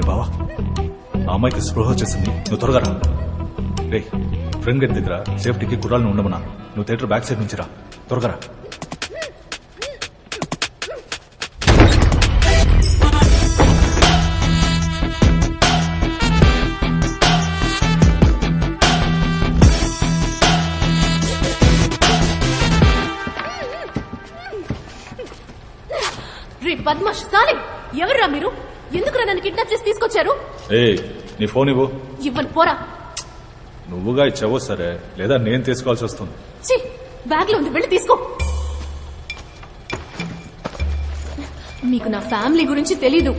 బావా ఆ అమ్మాయికి స్పృహ వచ్చేసింది, నువ్వు త్వరగా రా. రే ఫ్రెండ్ గేట్ దగ్గర సేఫ్టీకి కుర్రాలను ఉండమన్నా, నువ్వు థియేటర్ బ్యాక్ సైడ్ నుంచి రా, త్వరగా రా. బద్మాష్ సాలే, ఎవర్రా మీరు? ఎందుకురా నన్ను కిడ్నాప్ చేసి తీసుకొచ్చారు? నీ ఫోన్ ఇవ్వు. ఇవ్వను, పోరా. నువ్వుగా ఇచ్చావో సరే, లేదా నేను తీసుకోవాల్సి వస్తుంది. బ్యాగ్ లో ఉంది, వెళ్ళి తీసుకో. మీకు నా ఫ్యామిలీ గురించి తెలీదు.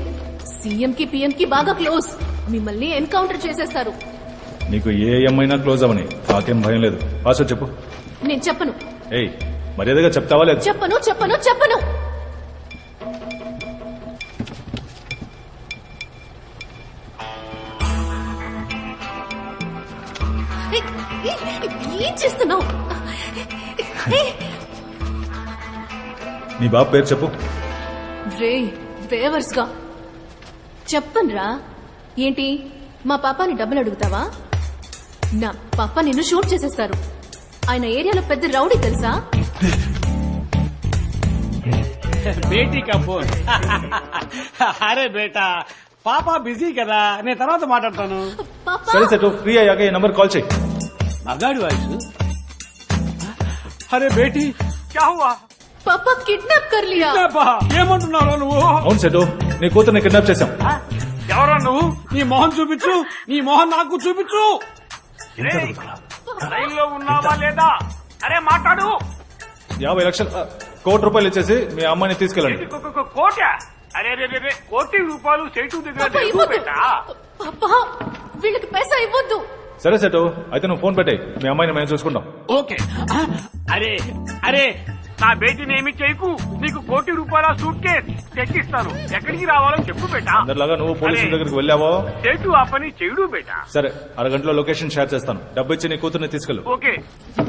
సీఎం కి పిఎం కి బాగా క్లోజ్. మిమ్మల్ని ఎన్కౌంటర్ చేసేస్తారు. నీకు ఏ ఏమైనా క్లోజ్ అవని, నాకేం భయం లేదు. పాస్వర్డ్ చెప్పు. నేను చెప్పను. మర్యాదగా చెప్తావా లేదు? చెప్పను చెప్పను చెప్పను. ఏం చేస్తున్నావు? నీ బాబు పేరు చెప్పు. రే ఫేవర్స్ గా చెప్పనురా. ఏంటి మా పాపాని డబ్బులు అడుగుతావా? నా పాప నిన్ను షూట్ చేసేస్తారు. ఆయన ఏరియాలో పెద్ద రౌడీ తెలుసా? బేటీ కా ఫోన్. అరే బేటా పాపా బిజీ కదా, నేను తర్వాత మాట్లాడతాను. సరే సెటు, ఫ్రీ అయ్యాక ఈ నంబర్ కాల్ చేయి. మగాడి వాయిస్. అరే బేటీ క్యా హువా? పాపా కిడ్నాప్ కర్ లియా. ఏమంటున్నారా నువ్వు? అవును సెటు, నీ కూతుర్ని కిడ్నాప్ చేశాం. ఎవరా నువ్వు? నీ మొహం చూపించు, నీ మొహం నాకు చూపించు. లైన్ లో ఉన్నావా లేదా? అరే మాట్లాడు. 50 లక్షలు, ₹1,00,00,000 ఇచ్చేసి మీ అమ్మాయిని తీసుకెళ్ళండి. కోట? అరే ₹1,00,00,000 సేటు దగ్గర. పాపా వీళ్ళకి పైసా ఇవ్వద్దు. సరే సెటు, అయితే నువ్వు ఫోన్ పెట్టాయి, మీ అమ్మాయిని మేము చూసుకుంటాం. ఓకే. అరే అరే నా బేటీని ఏమి చేయకు, నీకు ₹1,00,00,000 సూట్ కేస్ తెచ్చిస్తాను. ఎక్కడికి రావాలో చెప్పు బేటా. అందరిలాగా నువ్వు పోలీసుల దగ్గరికి వెళ్ళావో? సేటు ఆ పని చెయ్యడు బేటా. సరే, అరగంటలో లొకేషన్ షేర్ చేస్తాను. డబ్బు ఇచ్చి నీ కూతుర్ని తీసుకెళ్ళు. ఓకే,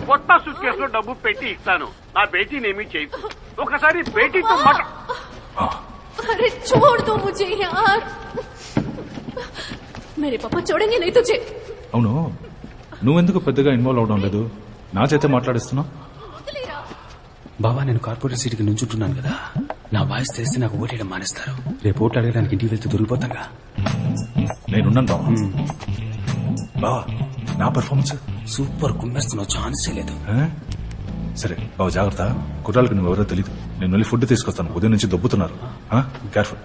కొత్త సూట్ కేసు లో డబ్బు పెట్టి ఇస్తాను. నా బేటీని ఏమి చేయకు. ఒకసారి బేటీతో మాట. अरे छोड़ दो मुझे यार, मेरे पापा छोड़ेंगे नहीं तुझे. అవును, నువ్వెందుకు పెద్దగా ఇన్వాల్వ్ అవడం లేదు? నా చేతే మాట్లాడిస్తున్నావు. బాబా నేను కార్పొరేట్ సీట్కి నుంచుంటున్నాను కదా, నా వాయిస్ తెలిస్తే నాకు ఓటేయడం మానేస్తారు. రేపు ఓట్లు అడగడానికి ఇంటికి వెళ్తే దొరికిపోతాగా. నేనున్నాను బావా. బావా నా పర్ఫార్మెన్స్ సూపర్, కుమ్మేస్తున్నావు, ఛాన్సే లేదు. సరే బావ, జాగ్రత్త. కుర్రాళ్ళకి నువ్వెవరో తెలియదు. నేను వెళ్ళి ఫుడ్ తీసుకొస్తాను, ఉదయం నుంచి దొబ్బుతున్నారు. కేర్ఫుల్.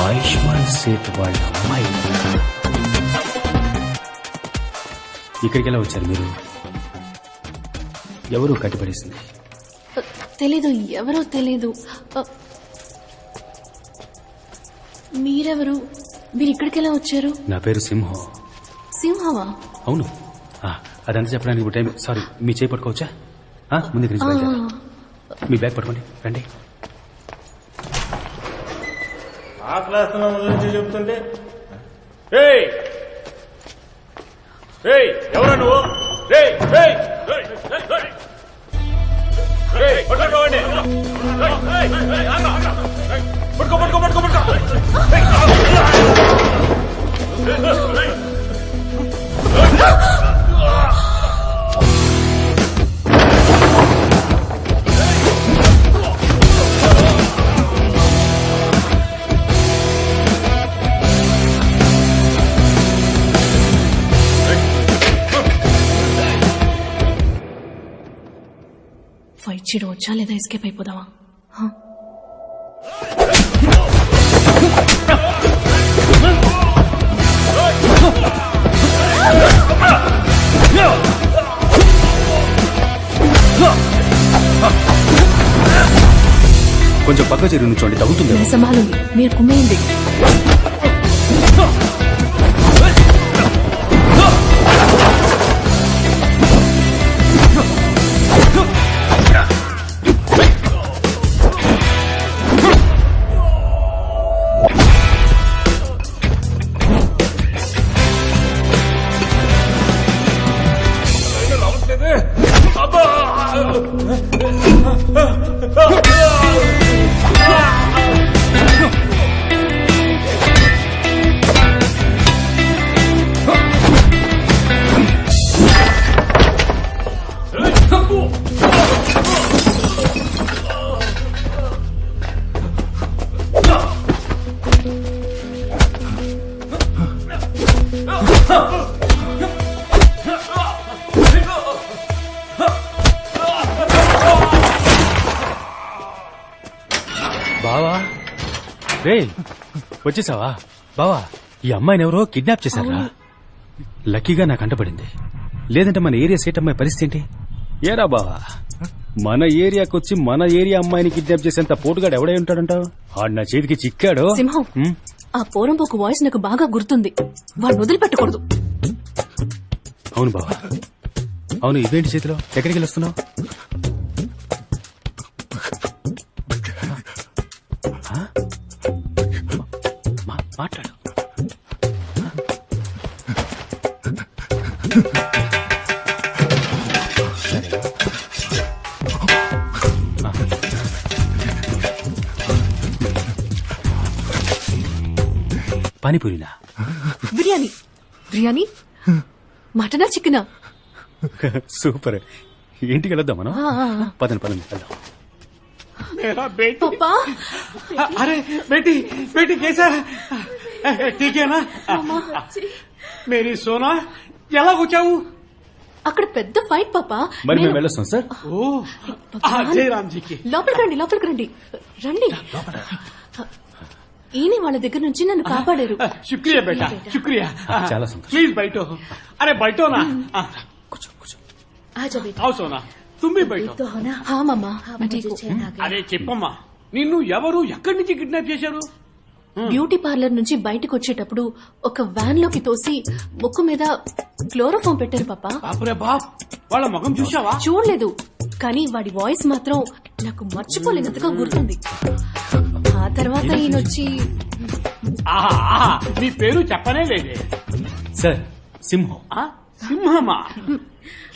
ఆయుష్మాన్ సేట్ వాళ్ళ అమ్మాయి ఇక్కడికి ఎలా వచ్చారు మీరు? ఎవరు కట్టిపడేసింది? తెలీదు, ఎవరో తెలీదు. మీరెవరు? మీరు ఇక్కడికి ఎలా వచ్చారు? నా పేరు సింహం. సింహమా? అవును. అదంతా చెప్పడానికి ఇప్పుడు టైం. సారీ, మీ చేయి పట్టుకోవచ్చా? ముందు మీ బ్యాగ్ పట్టుకోండి, రండి. ఆ క్లాస్ గురించి చెప్తుంటే ఎవరా నువ్వు? పట్టుకోండి. పట్టుకో పట్టుకో పట్టుకో పట్టుకో ఫైట్ చేయడం వచ్చా లేదా ఎస్కేప్ అయిపోదామా? కొంచెం పక్క చెరువు నుంచోండి, తగ్గుతుంది. సంభాలుంది, మీరు కుమ్మేయండి. బావా రే, వచ్చేసావా? బావా, ఈ అమ్మాయిని ఎవరో కిడ్నాప్ చేశారా? లక్కీగా నాకు అంటపడింది, లేదంటే మన ఏరియా సేట్ అమ్మాయి పరిస్థితి ఏంటి? ఏరా బావా, మన ఏరియాకి వచ్చి మన ఏరియా అమ్మాయిని కిడ్నాప్ చేసేంత పోటుగాడు ఎవడై ఉంటాడంటావు? ఆడు నా చేతికి చిక్కాడు. సింహం, ఆ పోరంపోకు వాయిస్ నాకు బాగా గుర్తుంది. వాడిని వదిలిపెట్టకూడదు. అవును బావా, అవును. ఇవేంటి చేతిలో? ఎక్కడికి వెళ్ళొస్తున్నావు? మాట్లాడు. పానీపూరినా? బిర్యానీ. బిర్యానీ, మటనా, చికెనా? సూపర్. ఇంటికి వెళ్దాం మనం. పదండి పదండి వెళ్దాం. मेरा बेटी। पापा, अरे बेटी, बेटी कैसा है? ठीक है ना? मेरी सोना, ఎలా వచ్చావు? అక్కడ పెద్ద ఫైట్ పాపా. మరి మేము వెళ్ళొస్తాం సార్. ఓ జయరామ్జీకి. లోపలికి రండి, లోపలికి రండి, రండి. ఈయన వాళ్ళ దగ్గర నుంచి నన్ను కాపాడారు. శుక్రియా బేటా, శుక్రియా. చాలా సంతోషం. ప్లీజ్ బయటో. అరే బయటో నా. కూర్చో కూర్చో. आओ सोना, तुम भी बैठो. హా మామా, मैं ठीक हूँ. అరే చెప్పమ్మా, నిన్ను ఎవరు ఎక్కడి నుంచి కిడ్నాప్ చేశారు? బ్యూటీ పార్లర్ నుంచి బయటకు వచ్చేటప్పుడు ఒక వ్యాన్ లోకి తోసి ముక్కు మీద క్లోరోఫామ్ పెట్టారు పాపా. బాపురే బాప్, వాళ్ళ ముఖం చూసావా? చూడలేదు, కానీ వాడి వాయిస్ మాత్రం నాకు మర్చిపోలేనంతగా గుర్తుంది. ఆ తర్వాత ఈయనొచ్చి ఆహా ఆహా, నీ పేరు చెప్పనే లేదే. సార్, సింహం. ఆ? సింహమా?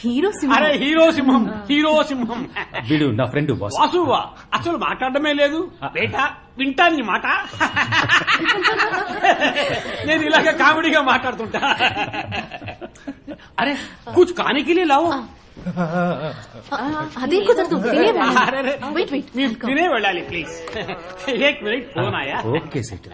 హీరో అరే సింహం. హీరో సింహం, హీరో సింహం. వీడు నా ఫ్రెండ్ బాస్. వాసువా, అసలు మాట్లాడమే లేదు. బేటా వింటా నీ మాట. నేను ఇలాగ కామెడీగా మాట్లాడుతుంటా. అరే కుछ खाने के लिए लाओ. అదే కుదరదు, తినే వెళ్ళాలి. అరే, అరే. వెయిట్ వెయిట్, మీరు తినే వెళ్ళాలి ప్లీజ్. ఏక్ మినిట్, ఫోన్ ఆయా. Okay set.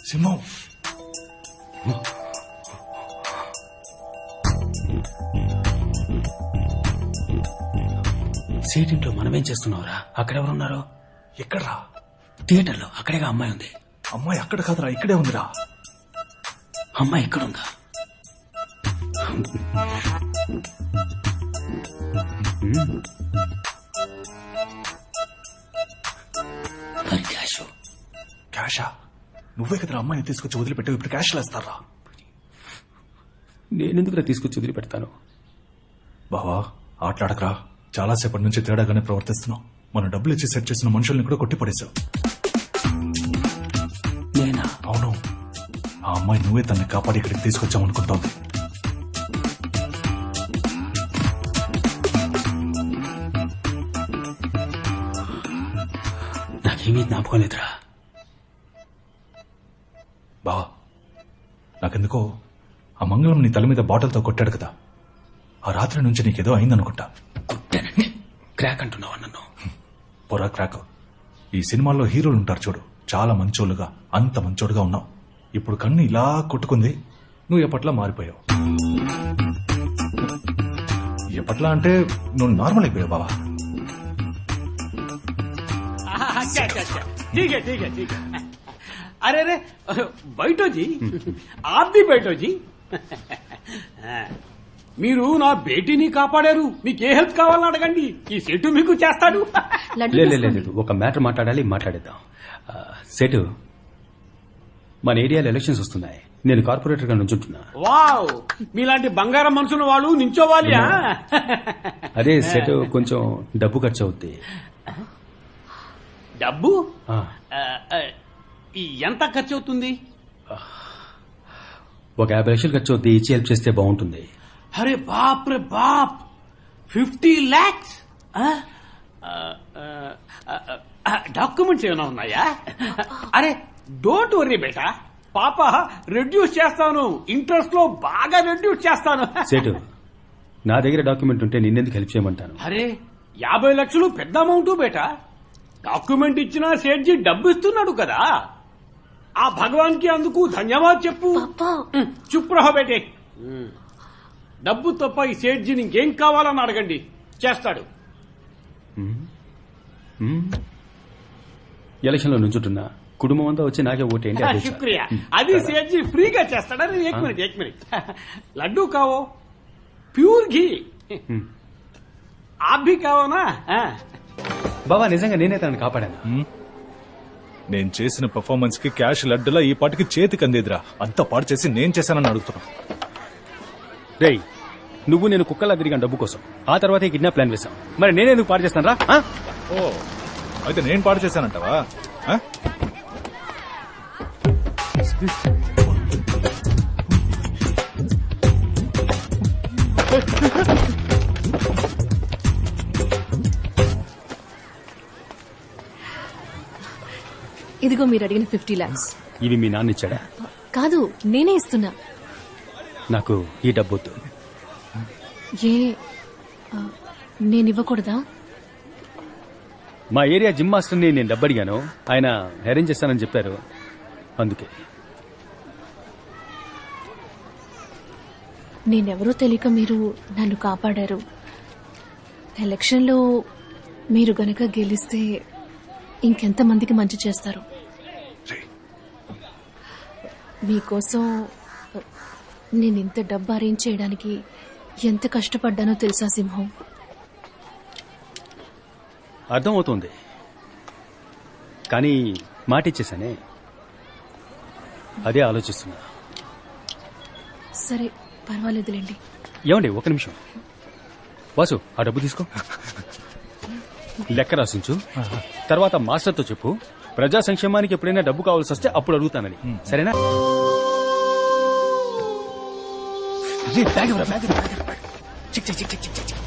సింహం, సేట్ ఇంట్లో మనమేం చేస్తున్నావురా? అక్కడెవరున్నారు? ఎక్కడ్రా? థియేటర్లో. అక్కడేగా అమ్మాయి ఉంది. అమ్మాయి అక్కడ కాదురా, ఇక్కడే ఉందిరా. అమ్మాయి ఎక్కడుందా? మరి క్యాష్? క్యాషా? నువ్వే కదరా అమ్మాయిని తీసుకొచ్చి వదిలిపెట్టావు, ఇప్పుడు క్యాష్ వేస్తారా? నేనెందుకురా తీసుకొచ్చి వదిలిపెడతాను? బావా ఆటలాడకరా, చాలాసేపటి నుంచి తేడాగానే ప్రవర్తిస్తున్నావు. మన డబ్బులు ఇచ్చి సెట్ చేసిన మనుషుల్ని కూడా కొట్టి పడేశావు. నేనా? అవును, ఆ అమ్మాయి నువ్వే తనని కాపాడి ఇక్కడికి తీసుకొచ్చావనుకుంటోంది. నాకేమీ జ్ఞాపకం లేదురా. బావా నాకెందుకో ఆ మంగళం నీ తల మీద బాటిల్తో కొట్టాడు కదా, ఆ రాత్రి నుంచి నీకేదో అయిందనుకుంటా. కొట్టానంటే క్రాక్ అంటున్నావా నన్ను? పొరా క్రాక్. ఈ సినిమాల్లో హీరోలు ఉంటారు చూడు, చాలా మంచోళ్ళుగా, అంత మంచోడుగా ఉన్నావు. ఇప్పుడు కన్ను ఇలా కొట్టుకుంది, నువ్వు ఎప్పట్లా మారిపోయావు. ఎప్పట్లా అంటే నువ్వు నార్మల్ అయిపోయావు బావా. अच्छा अच्छा अच्छा ठीक है ठीक है ठीक है. अरे अरे बैठो जी, आप भी बैठो जी. మీరు నా బేటీని కాపాడారు, మీకు ఏ హెల్ప్ కావాలని అడగండి, ఈ సెటు మీకు చేస్తాడు. లడ్డు లేదు, ఒక మ్యాటర్ మాట్లాడేద్దాం. సెటు, మన ఏరియాలో ఎలక్షన్స్ వస్తున్నాయి. నేను కార్పొరేటర్ గా నుంచుంటున్నా. వావ్, మీలాంటి బంగారం మనుషులు వాళ్ళు నించోవాలి. అదే సెటు, కొంచెం డబ్బు ఖర్చు అవుద్ది. డబ్బు ఆ, ఎంత ఖర్చు అవుతుంది? ఒక 50 లక్షలు ఖర్చు అవుద్ది, ఇచ్చి హెల్ప్ చేస్తే బాగుంటుంది. అరే బాప్ రే బాప్, 50 lakhs. డాక్యుమెంట్స్ ఏమైనా ఉన్నాయా? అరే డోంట్ వర్రీ బేటా, పాప రెడ్యూస్ చేస్తాను, ఇంట్రెస్ట్ లో బాగా రెడ్యూస్ చేస్తాను. సెటు, నా దగ్గర డాక్యుమెంట్ ఉంటే నిన్నెందుకు హెల్ప్ చేయమంటాను? అరే 50 లక్షలు పెద్ద అమౌంట్ బేటా. డాక్యుమెంట్ ఇచ్చినా సేట్జీ డబ్బు ఇస్తున్నాడు కదా, ఆ భగవాన్ కి అందుకు ధన్యవాద్ చెప్పు. పాపా చుప్ రహో బేటే. డబ్బు తప్ప ఈ సేట్జీని ఇంకేం కావాలని అడగండి, చేస్తాడు. ఎలక్షన్ లో నుంచుంటున్నా, కుటుంబం అంతా వచ్చి నాకే ఓటేయండి. అదే చాలు. శుక్రియా, అది సేట్జీ ఫ్రీగా చేస్తాడని. ఏక్ మినిట్ లడ్డూ కావో, ప్యూర్ ఘీ. आप भी కావో నా? బాబా నిజంగా నేనే తనని కాపాడాను. నేను చేసిన పర్ఫార్మెన్స్ కి క్యాష్ లడ్డులా ఈ పాటికి చేతికి అందేదిరా. అంతా పాడు చేసి నేను చేశానని అడుగుతున్నా. రేయ్, నువ్వు నేను కుక్కలా తిరిగాను డబ్బు కోసం, ఆ తర్వాత ఈ కిడ్నాప్ ప్లాన్ వేశాం. మరి నేనేందుకు పాడు చేస్తాను రా? ఓ అయితే నేను పాడు చేశానంటావా? ఆ? ఇదిగో మీరు అడిగిన 50 lakhs. ఇవి మీ నాన్న ఇచ్చాడా? కాదు, నేనే ఇస్తున్నా. నాకు ఈ డబ్బొద్దు. ఏ నేను ఇవ్వకూడదా? మా ఏరియా జిమ్ మాస్టర్ని నేను డబ్బు అడిగాను, ఆయన అరేంజ్ చేస్తానని చెప్పారు, అందుకే. నేనెవరో తెలియక మీరు నన్ను కాపాడారు. ఎలక్షన్లో మీరు గనక గెలిస్తే ఇంకెంతమందికి మంచి చేస్తారు. మీకోసం నేను ఇంత డబ్బు అరేంజ్ చేయడానికి ఎంత కష్టపడ్డానో తెలుసా సింహం? అర్థమవుతోంది, కానీ మాట ఇచ్చేసానే, అదే ఆలోచిస్తున్నా. సరే పర్వాలేదులేండి. ఏమండి, ఒక నిమిషం. వాసు, ఆ డబ్బు తీసుకో, లెక్క రాసించు, తర్వాత మాస్టర్తో చెప్పు, ప్రజా సంక్షేమానికి ఎప్పుడైనా డబ్బు కావాల్సి వస్తే అప్పుడు అడుగుతానని. సరేనా? రే, బ్యాగ్ ఇవ్వరా, బ్యాగ్ ఇవ్వరా, బ్యాగ్ ఇవ్వరా. Check check check check check check.